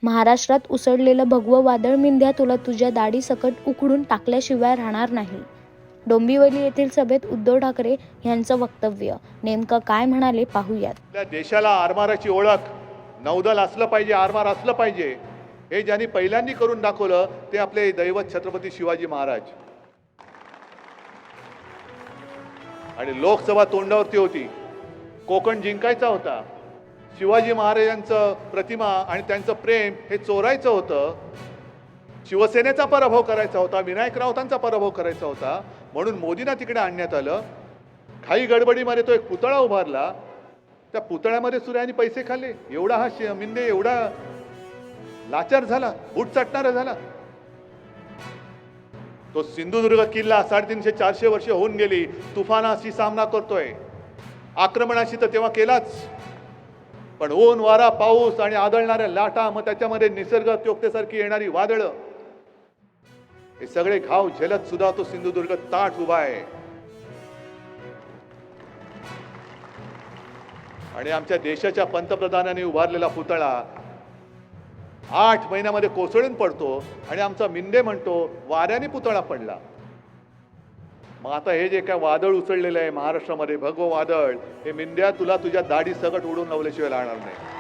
महाराष्ट्रात उसळलेलं भगवं वादळ मिंद्या तुला तुझ्या दाढी सकट उखडून टाकल्याशिवाय राहणार नाही. डोंबिवली येथील सभेत उद्धव ठाकरे यांचं वक्तव्य. नेमकं काय म्हणाले पाहूयात. आपल्या देशाला आरमाराची ओळख नौदल असलं पाहिजे, आरमार असलं पाहिजे, हे ज्यांनी पहिल्यांदा करून दाखवलं ते आपले दैवत छत्रपती शिवाजी महाराज. आणि लोकसभा तोंडावरती होती, कोकण जिंकायचा होता, शिवाजी महाराजांचं प्रतिमा आणि त्यांचं प्रेम हे चोरायचं होतं, शिवसेनेचा पराभव करायचा होता, विनायक राऊतांचा पराभव करायचा होता, म्हणून मोदींना तिकडे आणण्यात आलं. घाई गडबडीमध्ये तो एक पुतळा उभारला, त्या पुतळ्यामध्ये सुद्धा यांनी पैसे खाल्ले. एवढा हा मिंदे एवढा लाचार झाला, बूट चाटणारा झाला. तो सिंधुदुर्ग किल्ला 350-400 वर्ष होऊन गेली, तुफानाशी सामना करतोय. आक्रमणाशी तर तेव्हा केलाच, पण ऊन वारा पाऊस आणि आदळणाऱ्या लाटा, मग त्याच्यामध्ये निसर्ग त्योक्तेसारखी येणारी वादळं, हे सगळे घाव झेलत सुद्धा तो सिंधुदुर्ग ताठ उभा आहे. आणि आमच्या देशाच्या पंतप्रधानांनी उभारलेला पुतळा 8 महिन्यामध्ये कोसळून पडतो आणि आमचा मिंदे म्हणतो वाऱ्याने पुतळा पडला. मग आता हे जे काय वादळ उचललेलं आहे महाराष्ट्रामध्ये, भगवं वादळ, हे मिंद्या तुला तुझ्या दाढी सकट उडून लावल्याशिवाय राहणार नाही.